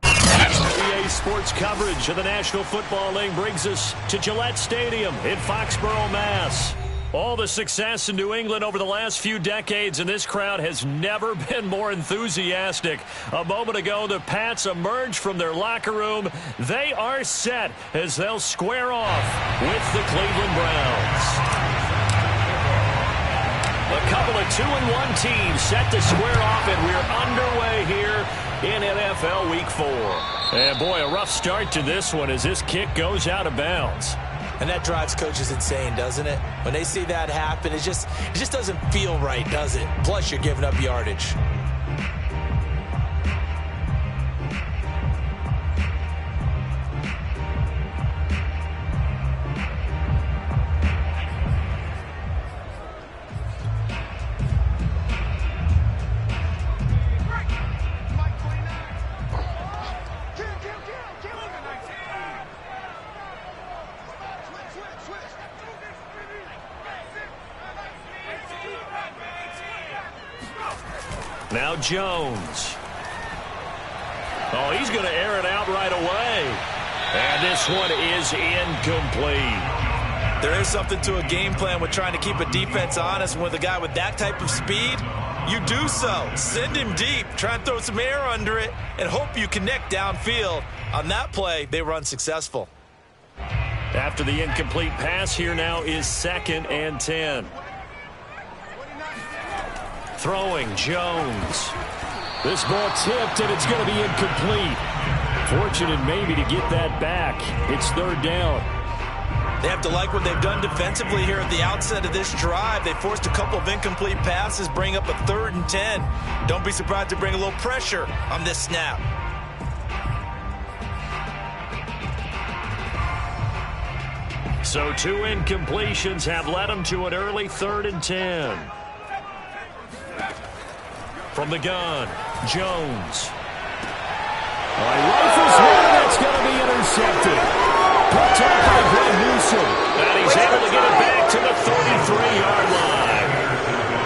EA Sports coverage of the National Football League brings us to Gillette Stadium in Foxborough, Mass. All the success in New England over the last few decades, and this crowd has never been more enthusiastic. A moment ago, the Pats emerged from their locker room. They are set as they'll square off with the Cleveland Browns. A couple of 2-1 teams set to square off, and we're underway here in NFL Week 4. And boy, a rough start to this one as this kick goes out of bounds. And that drives coaches insane, doesn't it? When they see that happen, it just doesn't feel right, does it? Plus, you're giving up yardage. Now Jones. Oh, he's going to air it out right away. And this one is incomplete. There is something to a game plan with trying to keep a defense honest. With a guy with that type of speed, you do so. Send him deep. Try and throw some air under it and hope you connect downfield. On that play, they were unsuccessful. After the incomplete pass, here now is 2nd and 10. Throwing, Jones. This ball tipped, and it's going to be incomplete. Fortunate maybe to get that back. It's 3rd down. They have to like what they've done defensively here at the outset of this drive. They forced a couple of incomplete passes, bring up a 3rd and 10. Don't be surprised to bring a little pressure on this snap. So 2 incompletions have led them to an early 3rd and 10. From the gun, Jones. Rifles one, that's going to be intercepted. Picked up by Greg Newsome. And he's able to get it back to the 33-yard line.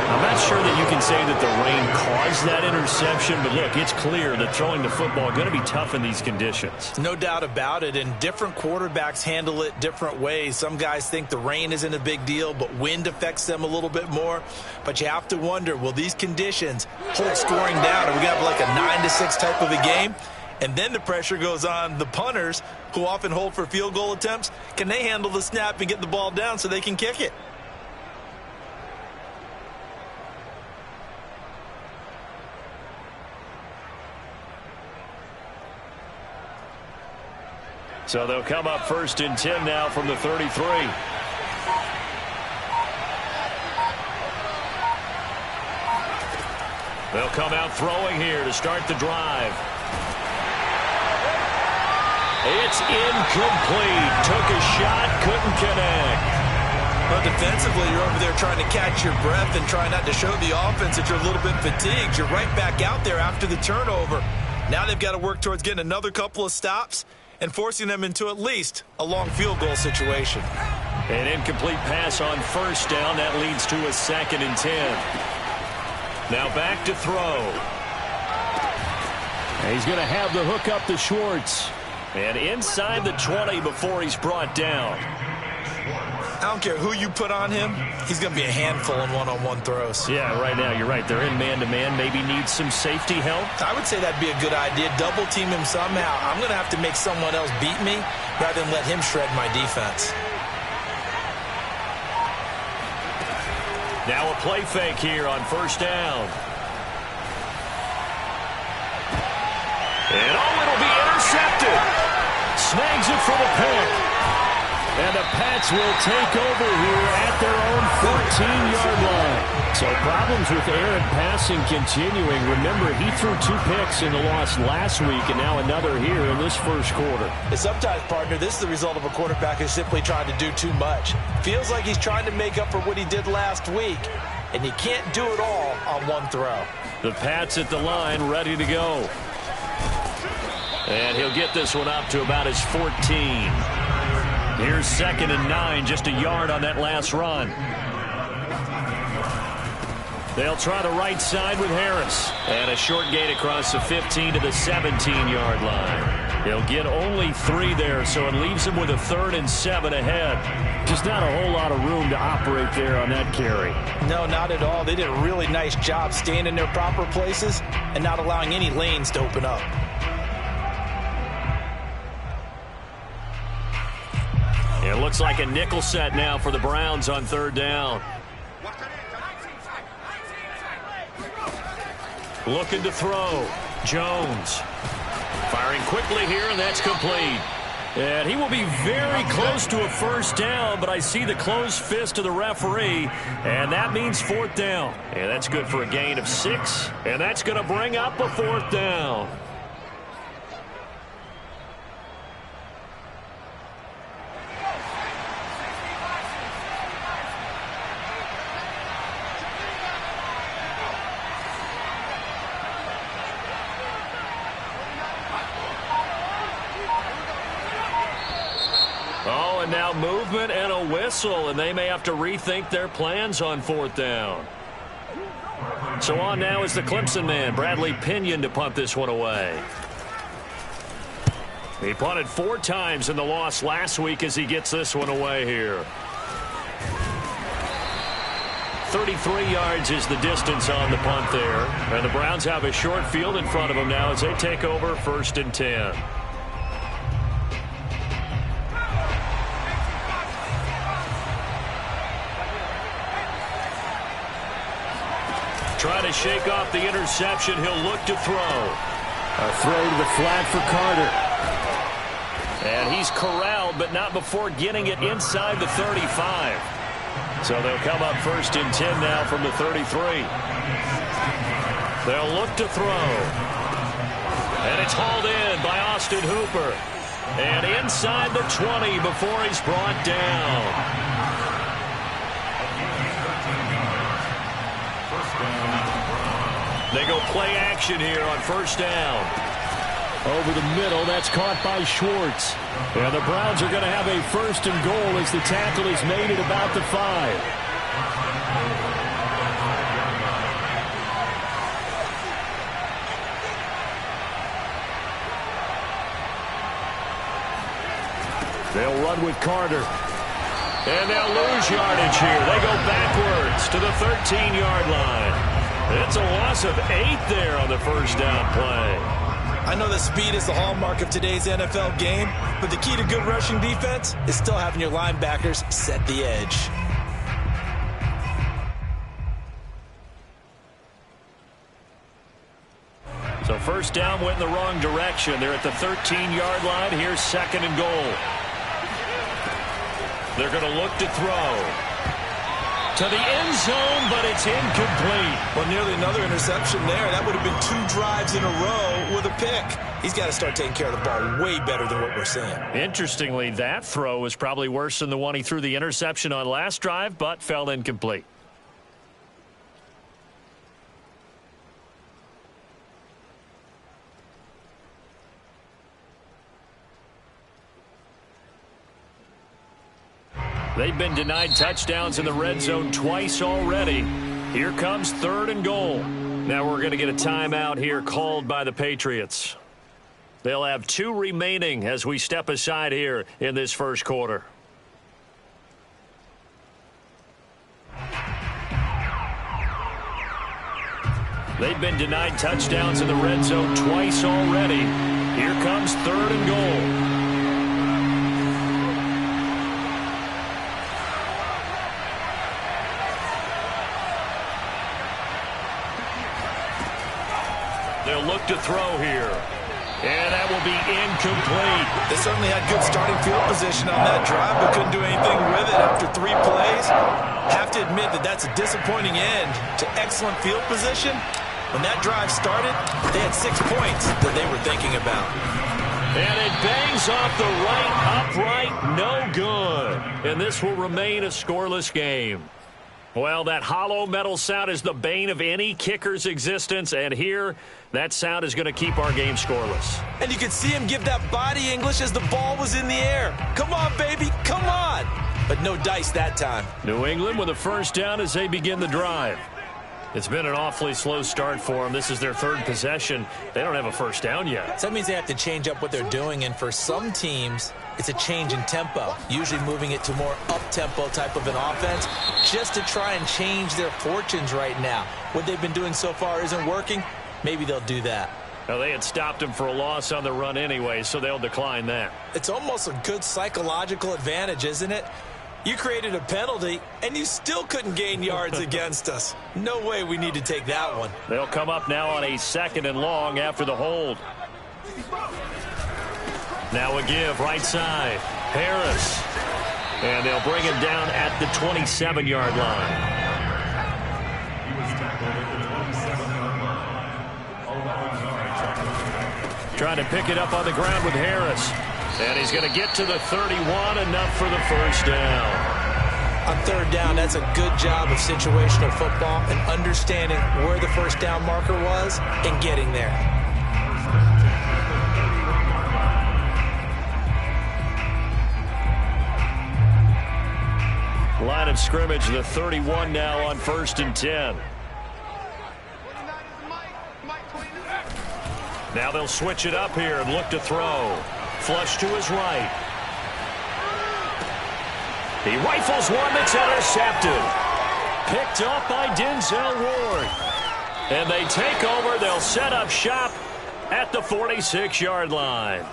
I'm not sure that you can say that the rain caused that interception, but look, it's clear that throwing the football is going to be tough in these conditions. No doubt about it, and different quarterbacks handle it different ways. Some guys think the rain isn't a big deal, but wind affects them a little bit more. But you have to wonder, will these conditions hold scoring down? Are we going to have like a 9-6 type of a game? And then the pressure goes on the punters, who often hold for field goal attempts. Can they handle the snap and get the ball down so they can kick it? So they'll come up 1st and 10 now from the 33. They'll come out throwing here to start the drive. It's incomplete. Took a shot, couldn't connect. Well, defensively, you're over there trying to catch your breath and try not to show the offense that you're a little bit fatigued. You're right back out there after the turnover. Now they've got to work towards getting another couple of stops and forcing them into at least a long field goal situation. An incomplete pass on 1st down. That leads to a 2nd and 10. Now back to throw. And he's going to have the hook up to Schwartz. And inside the 20 before he's brought down. I don't care who you put on him. He's going to be a handful in one-on-one throws. Yeah, right now, you're right. They're in man-to-man. Maybe needs some safety help. I would say that'd be a good idea. Double team him somehow. I'm going to have to make someone else beat me rather than let him shred my defense. Now a play fake here on 1st down. And it'll be intercepted. Snags it for the pick. And the Pats will take over here at their own 14-yard line. So problems with air and passing continuing. Remember, he threw 2 picks in the loss last week, and now another here in this 1st quarter. And sometimes, partner, this is the result of a quarterback who's simply trying to do too much. Feels like he's trying to make up for what he did last week, and he can't do it all on one throw. The Pats at the line, ready to go. And he'll get this one up to about his 14. Here's 2nd and 9, just a yard on that last run. They'll try the right side with Harris. And a short gain across the 15 to the 17-yard line. He'll get only 3 there, so it leaves him with a 3rd and 7 ahead. Just not a whole lot of room to operate there on that carry. No, not at all. They did a really nice job staying in their proper places and not allowing any lanes to open up. It looks like a nickel set now for the Browns on 3rd down. Looking to throw. Jones. Firing quickly here, and that's complete. And he will be very close to a 1st down, but I see the closed fist of the referee, and that means 4th down. And that's good for a gain of 6, and that's going to bring up a 4th down. And now movement and a whistle, and they may have to rethink their plans on 4th down. So on now is the Clemson man, Bradley Pinion, to punt this one away. He punted 4 times in the loss last week as he gets this one away here. 33 yards is the distance on the punt there. And the Browns have a short field in front of them now as they take over 1st and 10. Trying to shake off the interception. He'll look to throw. A throw to the flat for Carter. And he's corralled, but not before getting it inside the 35. So they'll come up 1st and 10 now from the 33. They'll look to throw. And it's hauled in by Austin Hooper. And inside the 20 before he's brought down. They go play action here on 1st down. Over the middle, that's caught by Schwartz. And the Browns are going to have a 1st and goal as the tackle is made at about the 5. They'll run with Carter. And they'll lose yardage here. They go backwards to the 13-yard line. It's a loss of 8 there on the 1st down play. I know that speed is the hallmark of today's NFL game, but the key to good rushing defense is still having your linebackers set the edge. So 1st down went in the wrong direction. They're at the 13-yard line. Here's 2nd and goal. They're going to look to throw. To the end zone, but it's incomplete. Well, nearly another interception there. That would have been 2 drives in a row with a pick. He's got to start taking care of the ball way better than what we're seeing. Interestingly, that throw was probably worse than the one he threw the interception on last drive, but fell incomplete. They've been denied touchdowns in the red zone twice already. Here comes 3rd and goal. Now we're going to get a timeout here called by the Patriots. They'll have 2 remaining as we step aside here in this 1st quarter. They've been denied touchdowns in the red zone twice already. Here comes 3rd and goal. They'll look to throw here. And that will be incomplete. They certainly had good starting field position on that drive, but couldn't do anything with it after 3 plays. Have to admit that that's a disappointing end to excellent field position. When that drive started, they had 6 points that they were thinking about. And it bangs off the right upright, no good. And this will remain a scoreless game. Well, that hollow metal sound is the bane of any kicker's existence, and here, that sound is going to keep our game scoreless. And you could see him give that body English as the ball was in the air. Come on, baby, come on. But no dice that time. New England with a 1st down as they begin the drive. It's been an awfully slow start for them. This is their third possession. They don't have a first down yet. So that means they have to change up what they're doing, and for some teams, it's a change in tempo, usually moving it to more up-tempo type of an offense, just to try and change their fortunes right now. What they've been doing so far isn't working. Maybe they'll do that. Now, they had stopped him for a loss on the run anyway, so they'll decline that. It's almost a good psychological advantage, isn't it? You created a penalty, and you still couldn't gain yards against us. No way we need to take that one. They'll come up now on a 2nd and long after the hold. Now a give, right side. Harris. And they'll bring him down at the 27-yard line. Trying to pick it up on the ground with Harris. And he's going to get to the 31, enough for the first down. On 3rd down, that's a good job of situational football and understanding where the first down marker was and getting there. Line of scrimmage, the 31 now on 1st and 10. Now they'll switch it up here and look to throw. Flush to his right. He rifles one that's intercepted. Picked up by Denzel Ward. And they take over. They'll set up shop at the 46-yard line.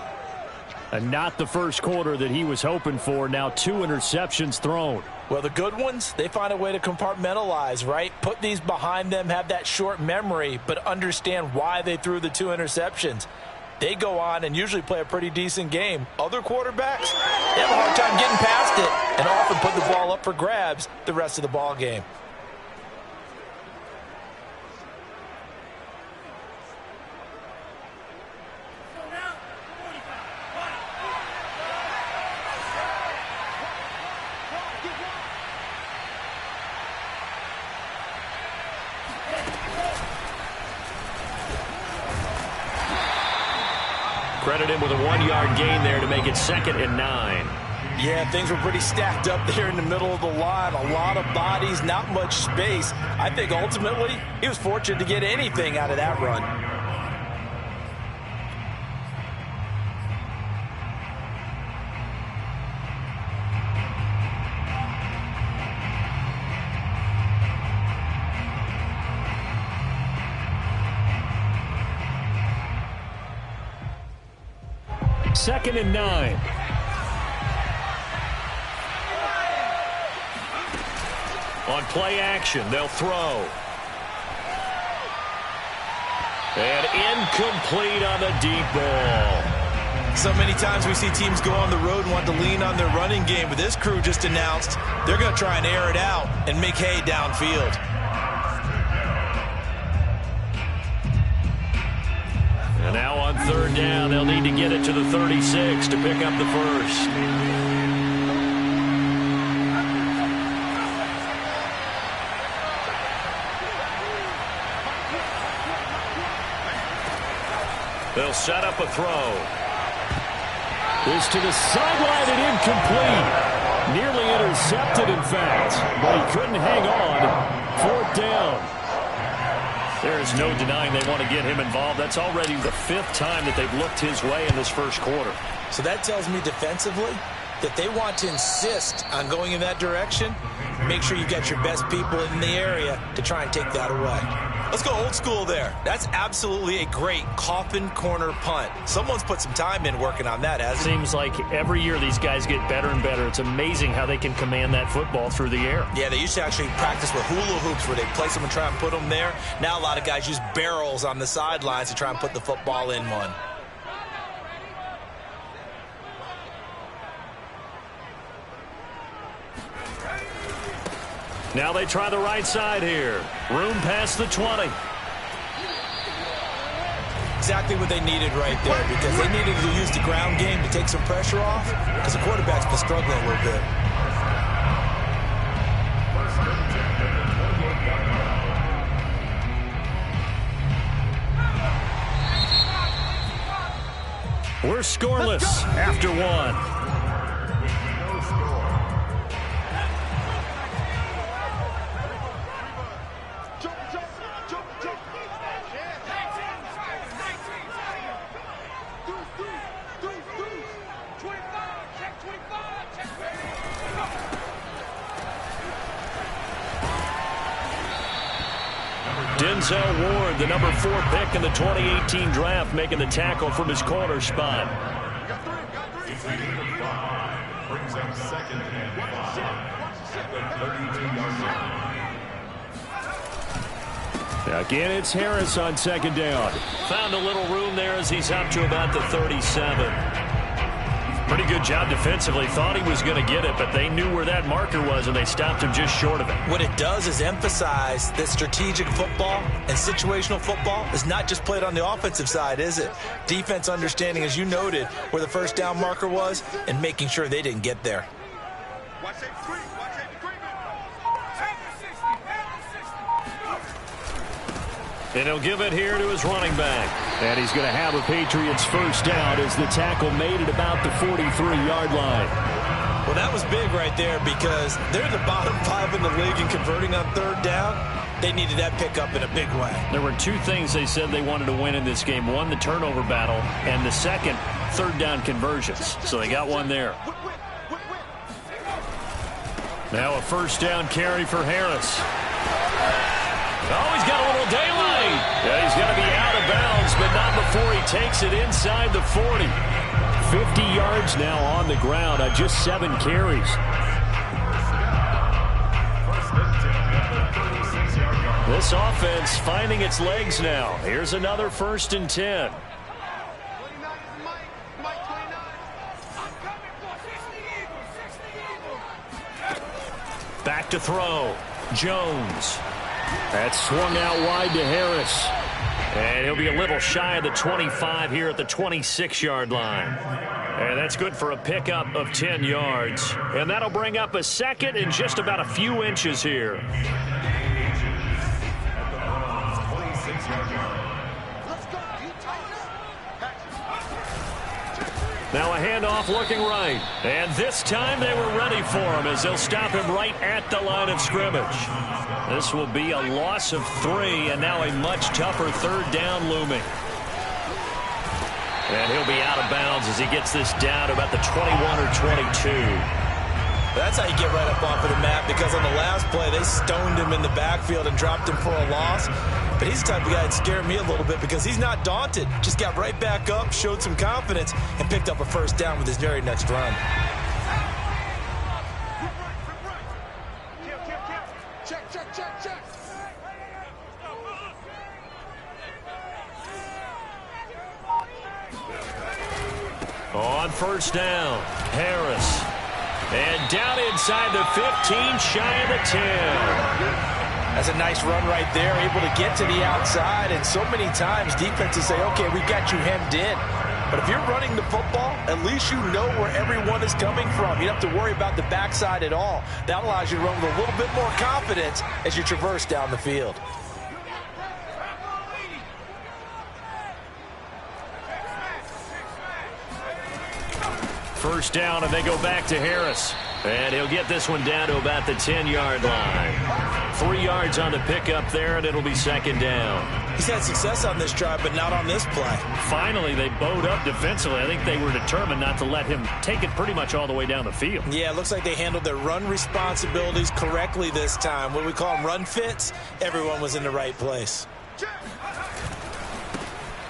And not the first quarter that he was hoping for. Now 2 interceptions thrown. Well, the good ones, they find a way to compartmentalize, right? Put these behind them, have that short memory, but understand why they threw the 2 interceptions. They go on and usually play a pretty decent game. Other quarterbacks, they have a hard time getting past it and often put the ball up for grabs the rest of the ball game. Credit him with a 1-yard gain there to make it 2nd and 9. Yeah, things were pretty stacked up there in the middle of the line. A lot of bodies, not much space. I think ultimately he was fortunate to get anything out of that run. Second and 9. On play action, they'll throw. And incomplete on the deep ball. So many times we see teams go on the road and want to lean on their running game, but this crew just announced they're going to try and air it out and make hay downfield. And now on 3rd down, they'll need to get it to the 36 to pick up the first. They'll set up a throw. This to the sideline and incomplete. Nearly intercepted, in fact, but he couldn't hang on. 4th down. There is no denying they want to get him involved. That's already the 5th time that they've looked his way in this first quarter. So that tells me defensively that they want to insist on going in that direction. Make sure you got your best people in the area to try and take that away. Let's go old school there. That's absolutely a great coffin corner punt. Someone's put some time in working on that, hasn't it? Seems like every year these guys get better and better. It's amazing how they can command that football through the air. Yeah, they used to actually practice with hula hoops where they place them and try and put them there. Now a lot of guys use barrels on the sidelines to try and put the football in one. Now they try the right side here. Room past the 20. Exactly what they needed right there, because they needed to use the ground game to take some pressure off, because the quarterback's been struggling a little bit. We're scoreless after 1. Denzel Ward, the number 4 pick in the 2018 draft, making the tackle from his corner spot. Brings up second and 5 at the 32-yard line. Again, it's Harris on second down. Found a little room there as he's up to about the 37. Pretty good job defensively. Thought he was going to get it, but they knew where that marker was, and they stopped him just short of it. What it does is emphasize that strategic football and situational football is not just played on the offensive side, is it? Defense understanding, as you noted, where the first down marker was and making sure they didn't get there. And he'll give it here to his running back. And he's going to have a Patriots first down as the tackle made it about the 43-yard line. Well, that was big right there because they're the bottom 5 in the league in converting on third down. They needed that pickup in a big way. There were 2 things they said they wanted to win in this game. One, the turnover battle, and the second, third down conversions. So they got one there. Now a first down carry for Harris. Oh, he's got a little daylight. Yeah, he's going to be out of bounds, but not before he takes it inside the 40. 50 yards now on the ground on just 7 carries. This offense finding its legs now. Here's another 1st and 10. Back to throw. Jones. That's swung out wide to Harris. And he'll be a little shy of the 25 here at the 26-yard line. And that's good for a pickup of 10 yards. And that'll bring up a second and just about a few inches here. Now a handoff looking right. And this time they were ready for him as they'll stop him right at the line of scrimmage. This will be a loss of 3 and now a much tougher third down looming. And he'll be out of bounds as he gets this down to about the 21 or 22. That's how you get right up off of the mat, because on the last play, they stoned him in the backfield and dropped him for a loss. But he's the type of guy that scared me a little bit because he's not daunted. Just got right back up, showed some confidence, and picked up a first down with his very next run. On first down, Harris. And down inside the 15, shy of the 10. That's a nice run right there, able to get to the outside. And so many times defenses say, okay, we got you hemmed in. But if you're running the football, at least you know where everyone is coming from. You don't have to worry about the backside at all. That allows you to run with a little bit more confidence as you traverse down the field. First down, and they go back to Harris. And he'll get this one down to about the 10-yard line. 3 yards on the pickup there, and it'll be second down. He's had success on this drive, but not on this play. Finally, they bowed up defensively. I think they were determined not to let him take it pretty much all the way down the field. Yeah, it looks like they handled their run responsibilities correctly this time. What we call them run fits, everyone was in the right place.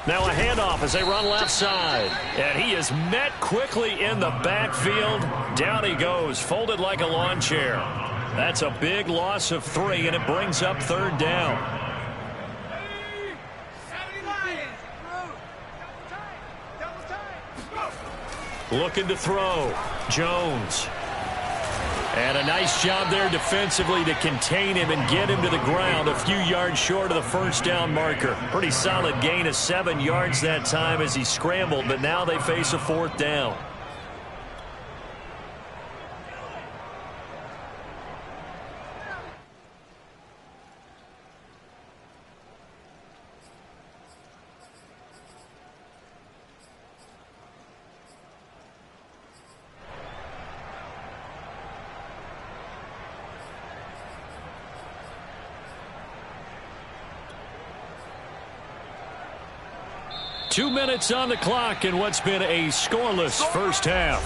Now a handoff as they run left side. And he is met quickly in the backfield. Down he goes, folded like a lawn chair. That's a big loss of 3, and it brings up third down. Looking to throw. Jones. And a nice job there defensively to contain him and get him to the ground a few yards short of the first down marker. Pretty solid gain of 7 yards that time as he scrambled, but now they face a fourth down. Two minutes on the clock in what's been a scoreless first half.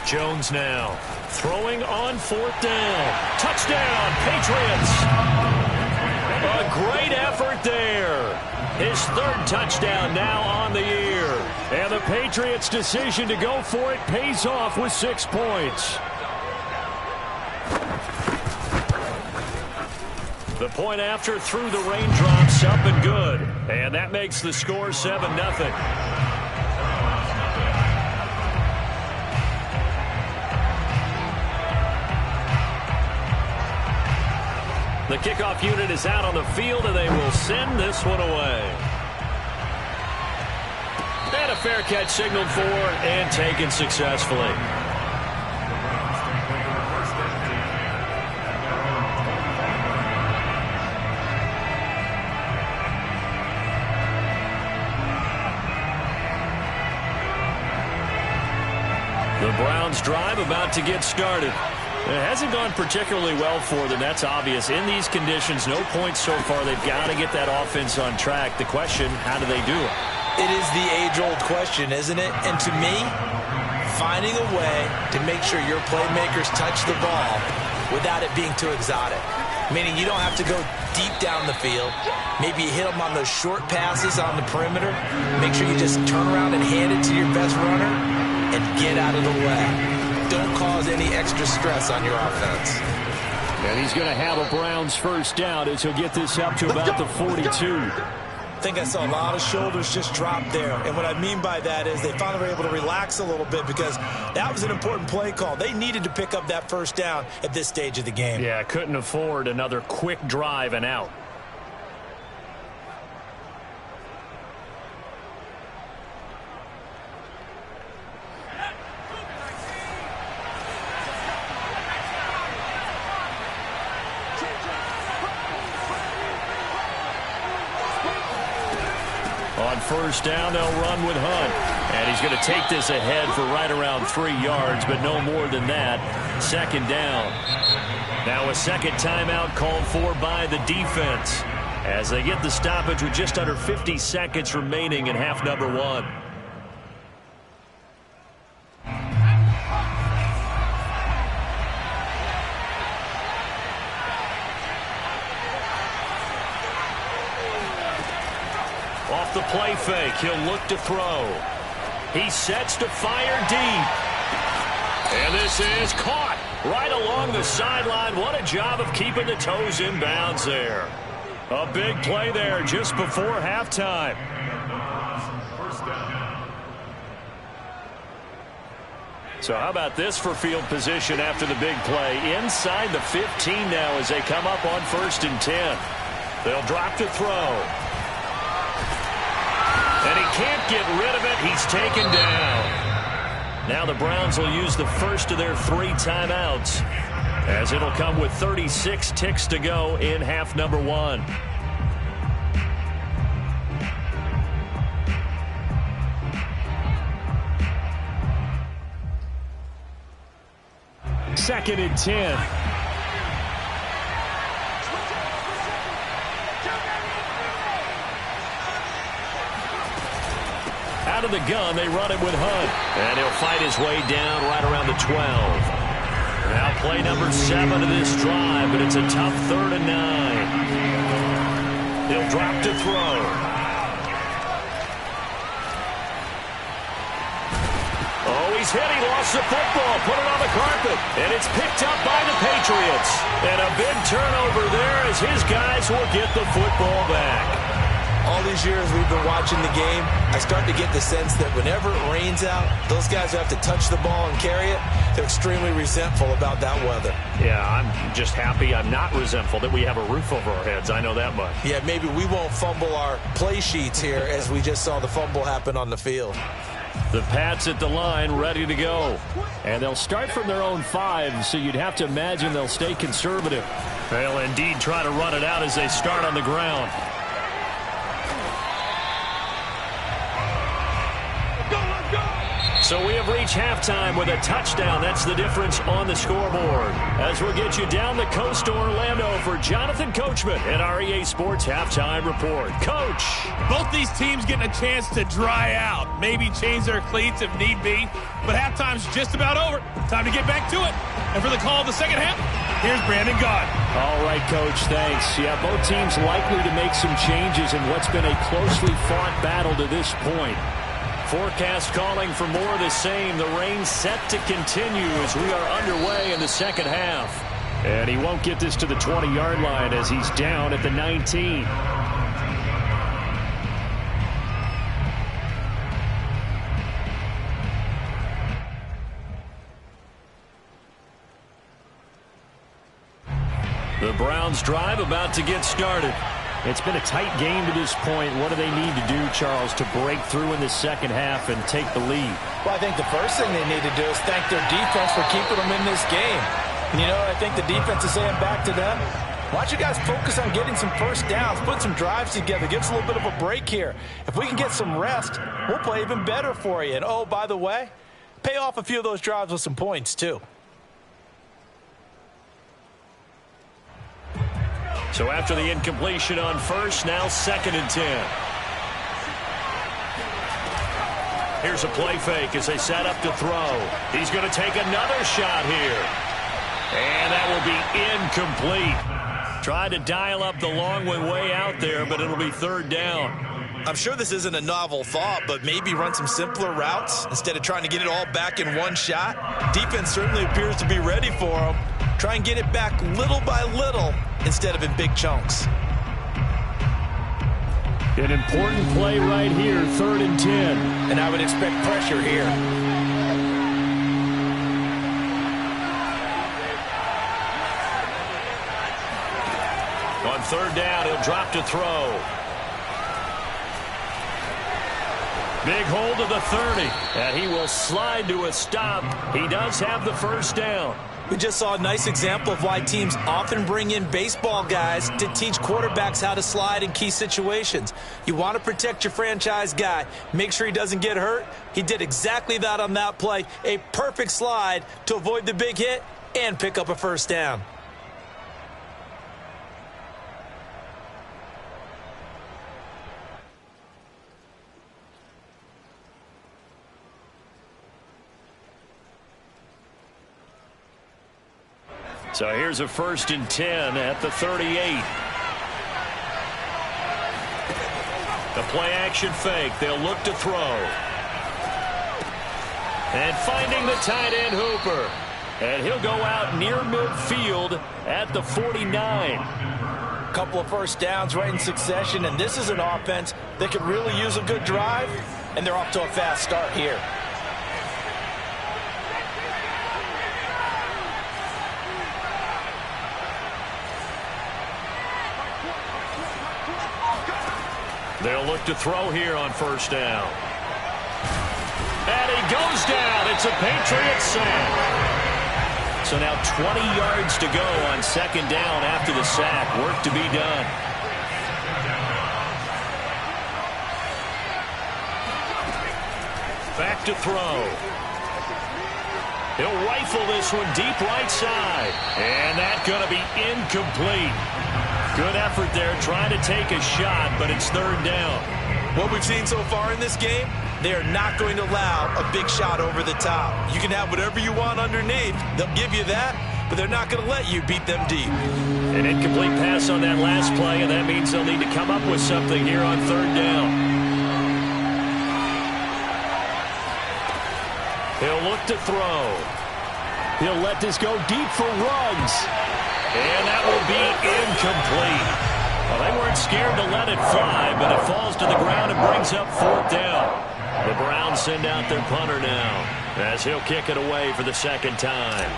Jones now throwing on 4th down. Touchdown, Patriots. A great effort there. His 3rd touchdown now on the year. And the Patriots' decision to go for it pays off with 6 points. The point after through the raindrops, up and good. And that makes the score 7-0. The kickoff unit is out on the field, and they will send this one away. And a fair catch signaled for and taken successfully. The Browns' drive about to get started. It hasn't gone particularly well for them. That's obvious. In these conditions, no points so far. They've got to get that offense on track. The question, how do they do it? It is the age-old question, isn't it? And to me, finding a way to make sure your playmakers touch the ball without it being too exotic. Meaning you don't have to go deep down the field. Maybe you hit them on those short passes on the perimeter. Make sure you just turn around and hand it to your best runner and get out of the way. Don't cause any extra stress on your offense. And he's going to have a Browns first down as he'll get this up to about the 42. I think I saw a lot of shoulders just drop there. And what I mean by that is they finally were able to relax a little bit because that was an important play call. They needed to pick up that first down at this stage of the game. Yeah, couldn't afford another quick drive and out. On first down, they'll run with Hunt. And he's going to take this ahead for right around 3 yards, but no more than that. 2nd down. Now a second timeout called for by the defense as they get the stoppage with just under 50 seconds remaining in half number 1. Off the play fake, he'll look to throw. He sets to fire deep. And this is caught right along the sideline. What a job of keeping the toes in bounds there. A big play there just before halftime. So how about this for field position after the big play? Inside the 15 now as they come up on 1st and 10. They'll drop to throw. And he can't get rid of it. He's taken down. Now the Browns will use the first of their 3 timeouts as it'll come with 36 ticks to go in half number 1. Second and 10. Out of the gun, they run it with Hunt. And he'll fight his way down right around the 12. Now play number 7 of this drive, but it's a tough 3rd and 9. He'll drop to throw. Oh, he's hit. He lost the football. Put it on the carpet. And it's picked up by the Patriots. And a big turnover there as his guys will get the football back. All these years we've been watching the game, I start to get the sense that whenever it rains out, those guys who have to touch the ball and carry it, they're extremely resentful about that weather. Yeah, I'm just happy I'm not resentful that we have a roof over our heads. I know that much. Yeah, maybe we won't fumble our play sheets here as we just saw the fumble happen on the field. The Pats at the line ready to go. And they'll start from their own 5, so you'd have to imagine they'll stay conservative. They'll indeed try to run it out as they start on the ground. So we have reached halftime with a touchdown. That's the difference on the scoreboard. As we'll get you down the coast to Orlando for Jonathan Coachman at our EA Sports Halftime Report. Coach. Both these teams getting a chance to dry out, maybe change their cleats if need be, but halftime's just about over. Time to get back to it. And for the call of the second half, here's Brandon Gaudin. All right, Coach, thanks. Yeah, both teams likely to make some changes in what's been a closely fought battle to this point. Forecast calling for more of the same. The rain set to continue as we are underway in the second half. And he won't get this to the 20-yard line as he's down at the 19. The Browns drive about to get started. It's been a tight game to this point. What do they need to do, Charles, to break through in the second half and take the lead? Well, I think the first thing they need to do is thank their defense for keeping them in this game. And, you know, I think the defense is saying back to them, why don't you guys focus on getting some first downs, put some drives together, give us a little bit of a break here. If we can get some rest, we'll play even better for you. And, oh, by the way, pay off a few of those drives with some points, too. So after the incompletion on first, now 2nd and 10. Here's a play fake as they set up to throw. He's going to take another shot here. And that will be incomplete. Tried to dial up the long one way out there, but it'll be 3rd down. I'm sure this isn't a novel thought, but maybe run some simpler routes instead of trying to get it all back in one shot. Defense certainly appears to be ready for them. Try and get it back little by little instead of in big chunks. An important play right here, 3rd and 10. And I would expect pressure here. On 3rd down, he'll drop to throw. Big hold of the 30, and he will slide to a stop. He does have the first down. We just saw a nice example of why teams often bring in baseball guys to teach quarterbacks how to slide in key situations. You want to protect your franchise guy. Make sure he doesn't get hurt. He did exactly that on that play. A perfect slide to avoid the big hit and pick up a first down. So here's a 1st and 10 at the 38. The play action fake. They'll look to throw. And finding the tight end Hooper. And he'll go out near midfield at the 49. Couple of first downs right in succession, and this is an offense that could really use a good drive, and they're off to a fast start here. They'll look to throw here on 1st down. And he goes down. It's a Patriot sack. So now 20 yards to go on 2nd down after the sack. Work to be done. Back to throw. He'll rifle this one deep right side. And that's going to be incomplete. Good effort there, trying to take a shot, but it's 3rd down. What we've seen so far in this game, they are not going to allow a big shot over the top. You can have whatever you want underneath. They'll give you that, but they're not going to let you beat them deep. An incomplete pass on that last play, and that means they'll need to come up with something here on 3rd down. He'll look to throw. He'll let this go deep for Ruggs. And that will be incomplete. Well, they weren't scared to let it fly, but it falls to the ground and brings up 4th down. The Browns send out their punter now as he'll kick it away for the 2nd time.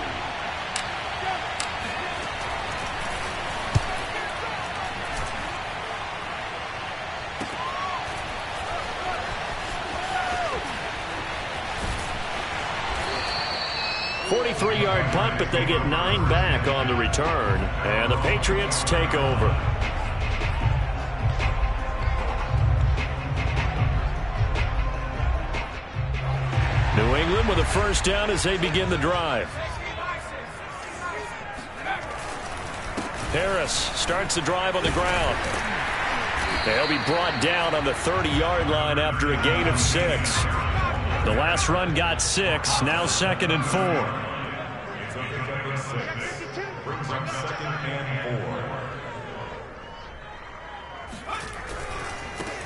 Three-yard punt, but they get 9 back on the return, and the Patriots take over. New England with a first down as they begin the drive. Harris starts the drive on the ground. They'll be brought down on the 30-yard line after a gain of 6. The last run got 6. Now 2nd and 4. It's a pickup of 6. Brings up 2nd and 4.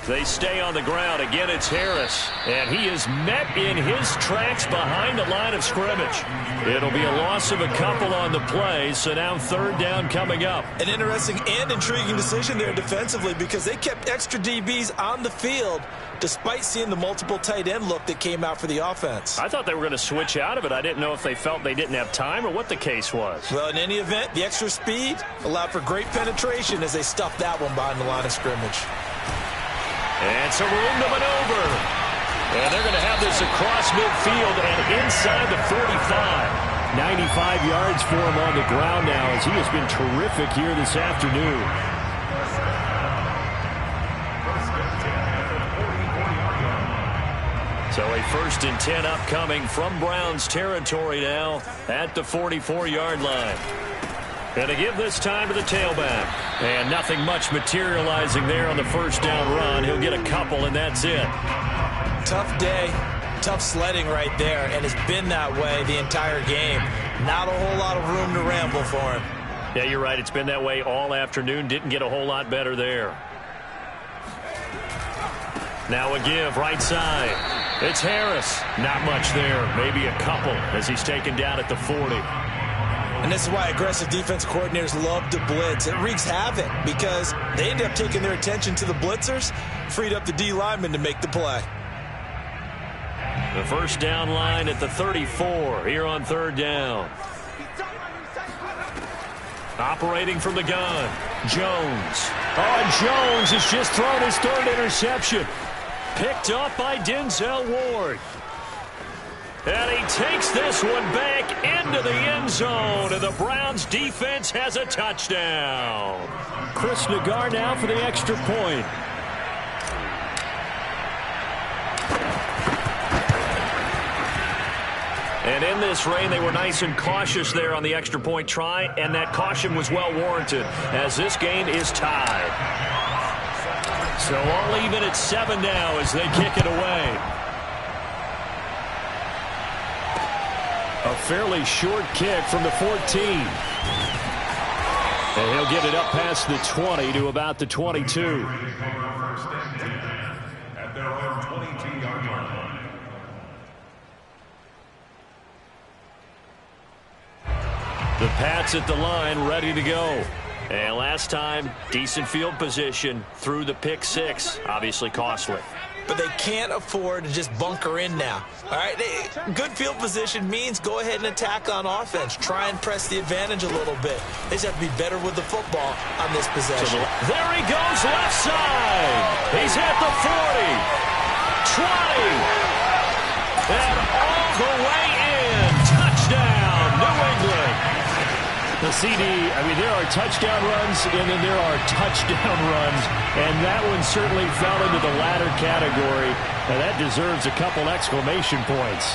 They stay on the ground. Again, it's Harris. And he is met in his tracks behind the line of scrimmage. It'll be a loss of a couple on the play, so now 3rd down coming up. An interesting and intriguing decision there defensively because they kept extra DBs on the field despite seeing the multiple tight end look that came out for the offense. I thought they were going to switch out of it. I didn't know if they felt they didn't have time or what the case was. Well, in any event, the extra speed allowed for great penetration as they stuffed that one behind the line of scrimmage. And some room to maneuver. And they're going to have this across midfield and inside the 45. 95 yards for him on the ground now as he has been terrific here this afternoon. So a 1st and 10 upcoming from Browns territory now at the 44-yard line. And to give this time to the tailback. And nothing much materializing there on the first down run. He'll get a couple, and that's it. Tough day, tough sledding right there, and it's been that way the entire game. Not a whole lot of room to ramble for him. Yeah, you're right. It's been that way all afternoon. Didn't get a whole lot better there. Now a give, right side. It's Harris. Not much there. Maybe a couple as he's taken down at the 40. And this is why aggressive defense coordinators love to blitz. It wreaks havoc because they end up taking their attention to the blitzers, freed up the D lineman to make the play. The first down line at the 34 here on 3rd down. Operating from the gun, Jones. Oh, and Jones has just thrown his 3rd interception. Picked up by Denzel Ward. And he takes this one back into the end zone, and the Browns defense has a touchdown. Chris Nagar now for the extra point. And in this rain, they were nice and cautious there on the extra point try, and that caution was well warranted as this game is tied. So all even at 7 now as they kick it away. A fairly short kick from the 14. And he'll get it up past the 20 to about the 22. At their own 22-yard line. The Pats at the line, ready to go. And last time, decent field position through the pick 6. Obviously costly. But they can't afford to just bunker in now. All right, good field position means go ahead and attack on offense. Try and press the advantage a little bit. They just have to be better with the football on this possession. There he goes, left side. He's at the 40, 20, and all the way in. Touchdown, New England. The CD, I mean, there are touchdown runs, and then there are touchdown runs, and that one certainly fell into the latter category, and that deserves a couple exclamation points.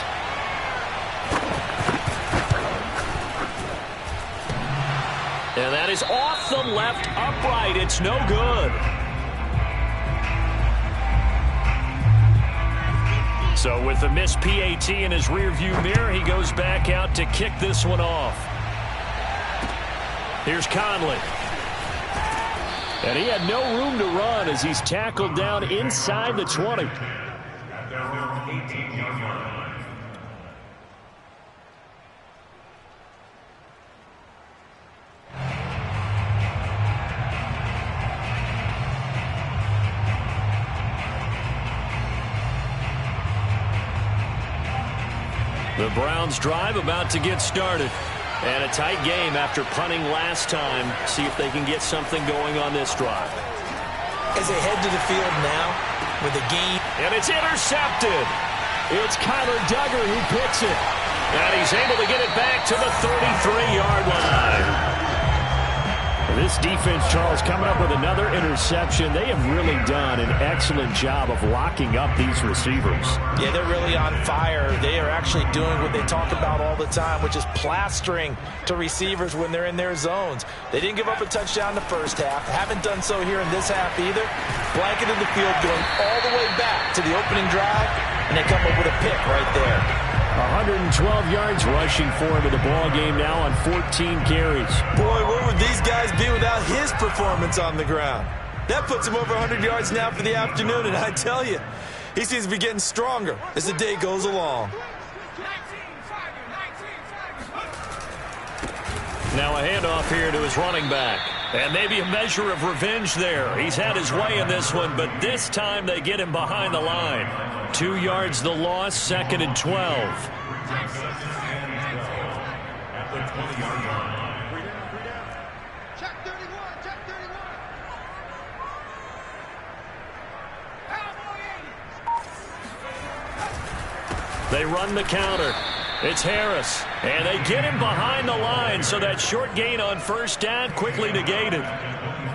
And that is off the left upright. It's no good. So with the missed PAT in his rearview mirror, he goes back out to kick this one off. Here's Conley. And he had no room to run as he's tackled down inside the 20. At their own 18-yard line. The Browns drive about to get started. And a tight game after punting last time. See if they can get something going on this drive. As they head to the field now with a gain. And it's intercepted. It's Kyler Duggar who picks it. And he's able to get it back to the 33-yard line. This defense, Charles, coming up with another interception. They have really done an excellent job of locking up these receivers. Yeah, they're really on fire. They are actually doing what they talk about all the time, which is plastering to receivers when they're in their zones. They didn't give up a touchdown in the first half. Haven't done so here in this half either. Blanketed the field, going all the way back to the opening drive, and they come up with a pick right there. 112 yards rushing for him in the ball game now on 14 carries. Boy, where would these guys be without his performance on the ground? That puts him over 100 yards now for the afternoon, and I tell you, he seems to be getting stronger as the day goes along. Now a handoff here to his running back. And maybe a measure of revenge there. He's had his way in this one, but this time they get him behind the line. 2 yards the loss, 2nd and 12. They run the counter. It's Harris, and they get him behind the line, so that short gain on first down quickly negated.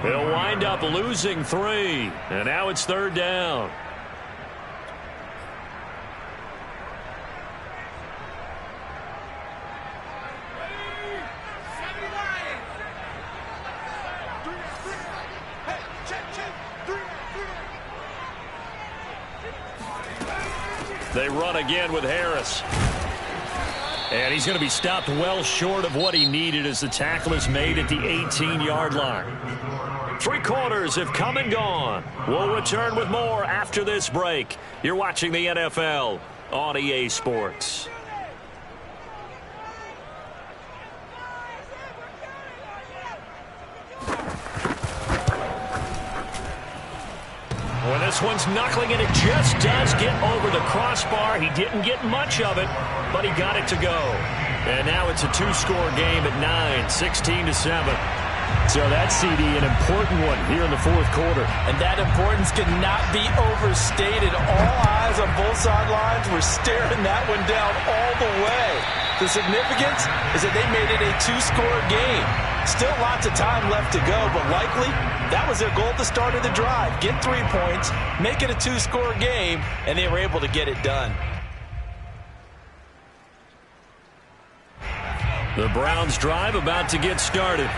He'll wind up losing 3, and now it's 3rd down. They run again with Harris. And he's going to be stopped well short of what he needed as the tackle is made at the 18-yard line. 3 quarters have come and gone. We'll return with more after this break. You're watching the NFL on EA Sports. Well, this one's knuckling, and it just does get over the crossbar. He didn't get much of it, but he got it to go. And now it's a 2-score game at 9, 16-7. So that, CD, an important one here in the 4th quarter. And that importance cannot be overstated. All eyes on both sidelines were staring that one down all the way. The significance is that they made it a 2-score game. Still lots of time left to go, but likely that was their goal at the start of the drive. Get 3 points, make it a 2-score game, and they were able to get it done. The Browns drive about to get started.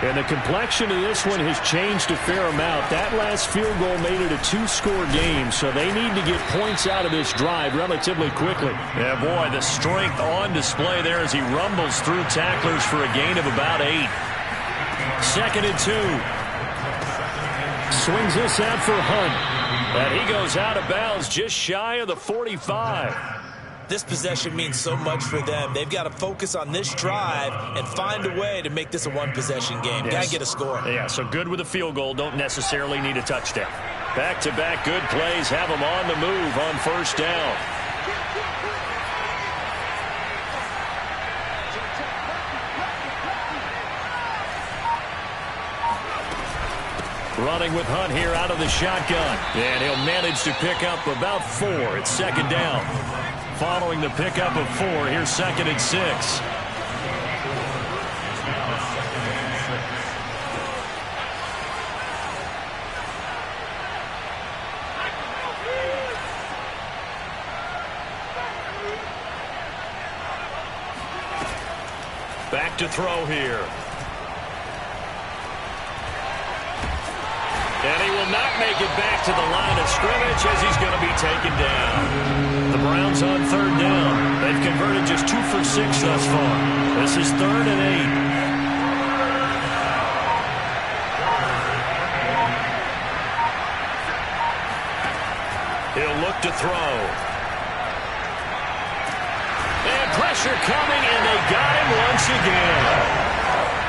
And the complexion of this one has changed a fair amount. That last field goal made it a 2-score game, so they need to get points out of this drive relatively quickly. Yeah, boy, the strength on display there as he rumbles through tacklers for a gain of about 8. 2nd and 2. Swings this out for Hunt. And he goes out of bounds just shy of the 45. This possession means so much for them. They've got to focus on this drive and find a way to make this a 1-possession game. Yes. Got to get a score. Yeah, so good with a field goal. Don't necessarily need a touchdown. Back-to-back good plays have them on the move on first down. Running with Hunt here out of the shotgun. And he'll manage to pick up about 4. It's 2nd down. Following the pickup of 4, here's 2nd and 6. Back to throw here. And he will not make it back to the line of scrimmage as he's going to be taken down. The Browns on 3rd down. They've converted just 2 for 6 thus far. This is 3rd and 8. He'll look to throw. And pressure coming, and they got him once again.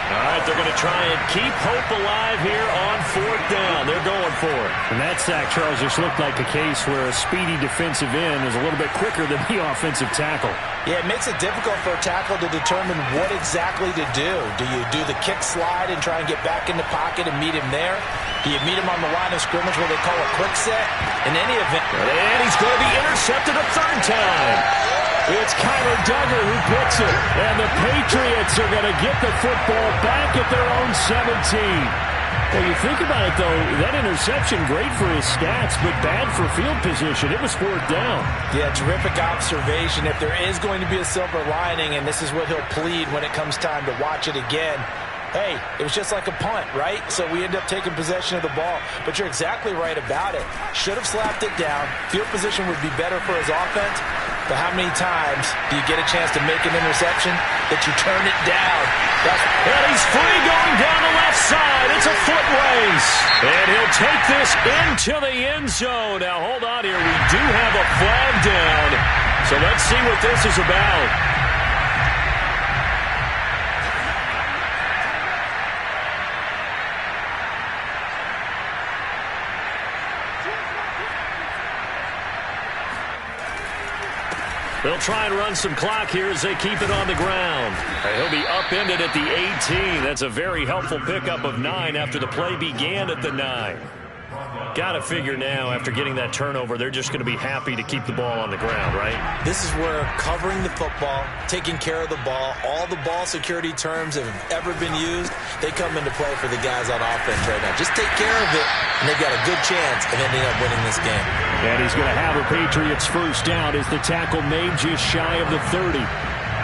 All right, they're going to try and keep hope alive here on 4th down. They're going for it. And that sack, Charles, just looked like a case where a speedy defensive end is a little bit quicker than the offensive tackle. Yeah, it makes it difficult for a tackle to determine what exactly to do. Do you do the kick slide and try and get back in the pocket and meet him there? Do you meet him on the line of scrimmage where they call a quick set? In any event. And he's going to be intercepted a 3rd time. It's Kyler Duggar who puts it. And the Patriots are going to get the football back at their own 17. Well, you think about it, though, that interception, great for his stats, but bad for field position. It was fourth down. Yeah, terrific observation. If there is going to be a silver lining, and this is what he'll plead when it comes time to watch it again, hey, it was just like a punt, right? So we end up taking possession of the ball. But you're exactly right about it. Should have slapped it down. Field position would be better for his offense. But how many times do you get a chance to make an interception that you turn it down? And he's free going down the left side. It's a foot race. And he'll take this into the end zone. Now, hold on here. We do have a flag down. So let's see what this is about. They'll try and run some clock here as they keep it on the ground. He'll be upended at the 18. That's a very helpful pickup of 9 after the play began at the 9. Got to figure now, after getting that turnover, they're just going to be happy to keep the ball on the ground, right? This is where covering the football, taking care of the ball, all the ball security terms that have ever been used, they come into play for the guys on offense right now. Just take care of it, and they've got a good chance of ending up winning this game. And he's going to have a Patriots first down as the tackle made just shy of the 30.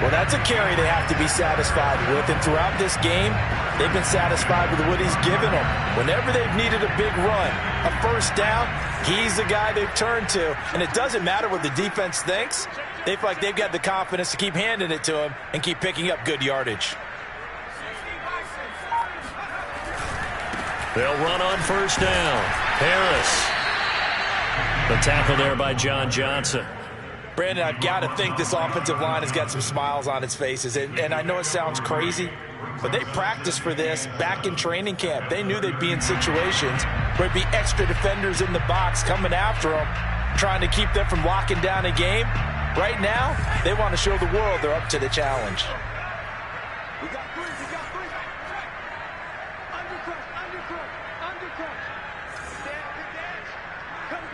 Well, that's a carry they have to be satisfied with, and throughout this game, they've been satisfied with what he's given them. Whenever they've needed a big run, a first down, he's the guy they've turned to. And it doesn't matter what the defense thinks. They feel like they've got the confidence to keep handing it to him and keep picking up good yardage. They'll run on first down. Harris. The tackle there by John Johnson. Brandon, I've got to think this offensive line has got some smiles on its faces. And I know it sounds crazy, but they practiced for this back in training camp. They knew they'd be in situations where there'd be extra defenders in the box coming after them, trying to keep them from locking down a game. Right now, they want to show the world they're up to the challenge. We got three. Undercut. Dash. Come.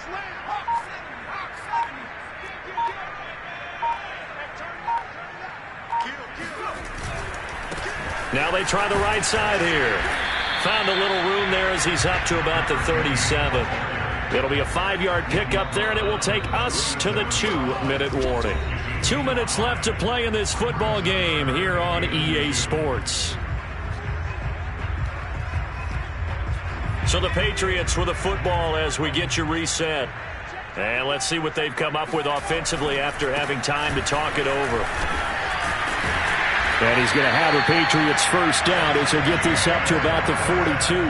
Slam. Now they try the right side here. Found a little room there as he's up to about the 37. It'll be a 5-yard pickup there, and it will take us to the 2-minute warning. 2 minutes left to play in this football game here on EA Sports. So the Patriots with the football as we get you reset. And let's see what they've come up with offensively after having time to talk it over. And he's going to have a Patriots first down as he'll get this up to about the 42.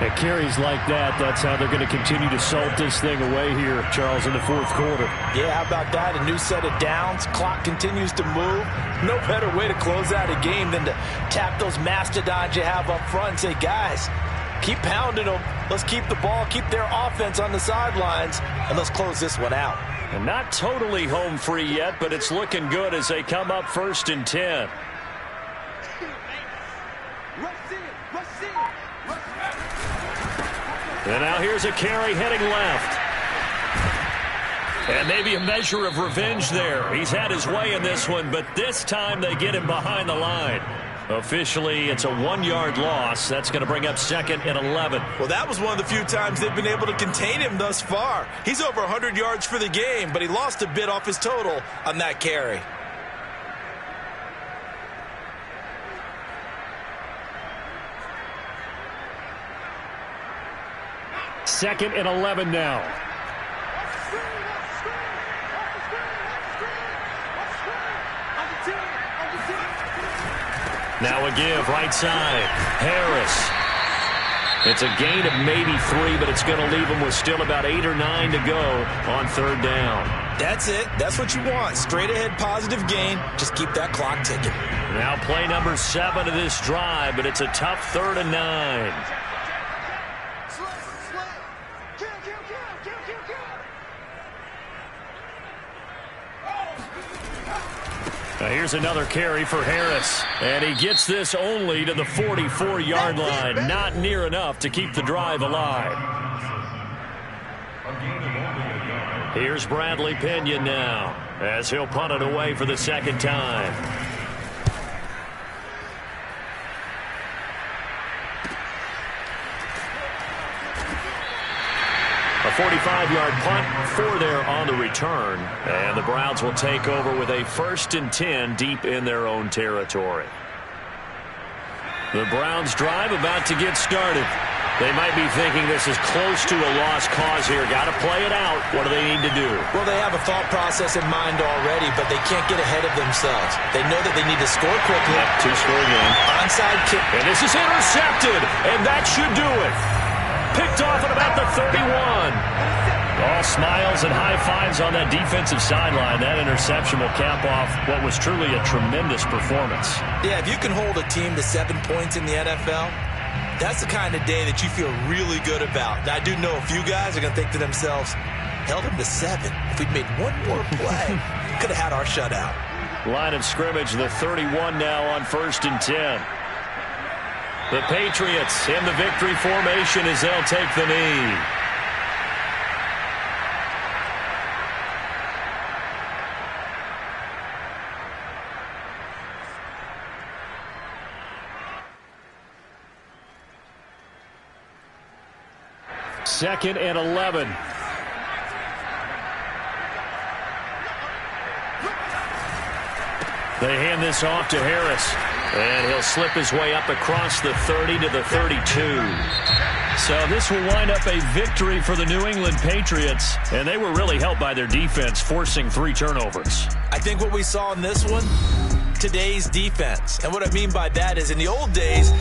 At carries like that, that's how they're going to continue to salt this thing away here, Charles, in the fourth quarter. Yeah, how about that? A new set of downs. Clock continues to move. No better way to close out a game than to tap those mastodons you have up front and say, guys, keep pounding them. Let's keep the ball, keep their offense on the sidelines, and let's close this one out. And not totally home free yet, but it's looking good as they come up 1st and 10. And now here's a carry heading left. And maybe a measure of revenge there. He's had his way in this one, but this time they get him behind the line. Officially, it's a 1-yard loss. That's going to bring up 2nd and 11. Well, that was one of the few times they've been able to contain him thus far. He's over 100 yards for the game, but he lost a bit off his total on that carry. Second and 11 now. Now a give, right side. Harris. It's a gain of maybe 3, but it's going to leave them with still about 8 or 9 to go on 3rd down. That's it. That's what you want. Straight ahead positive gain. Just keep that clock ticking. Now play number 7 of this drive, but it's a tough 3rd and 9. Now here's another carry for Harris. And he gets this only to the 44-yard line. Not near enough to keep the drive alive. Here's Bradley Pinion now. as he'll punt it away for the second time. A 45-yard punt, 4 there on the return. And the Browns will take over with a 1st and 10 deep in their own territory. The Browns drive about to get started. They might be thinking this is close to a lost cause here. Got to play it out. What do they need to do? Well, they have a thought process in mind already, but they can't get ahead of themselves. They know that they need to score quickly. Yep, 2-score game. Onside kick. And this is intercepted, and that should do it. Picked off at about the 31. All smiles and high fives on that defensive sideline. That interception will cap off what was truly a tremendous performance. Yeah, if you can hold a team to 7 points in the NFL, that's the kind of day that you feel really good about. Now, I do know a few guys are going to think to themselves, held them to 7. If we'd made one more play, could have had our shutout. Line of scrimmage, the 31 now on 1st and 10. The Patriots in the victory formation as they'll take the knee. Second and 11. They hand this off to Harris. And he'll slip his way up across the 30 to the 32. So this will wind up a victory for the New England Patriots. And they were really helped by their defense, forcing 3 turnovers. I think what we saw in this one, today's defense. And what I mean by that is in the old days,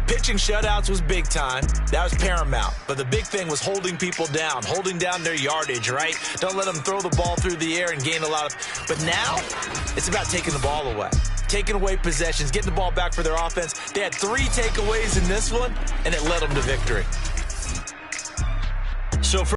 pitching shutouts was big time. That was paramount. But the big thing was holding people down, holding down their yardage, right? Don't let them throw the ball through the air and gain a lot of... But now, it's about taking the ball away. Taking away possessions, getting the ball back for their offense. They had 3 takeaways in this one, and it led them to victory. So for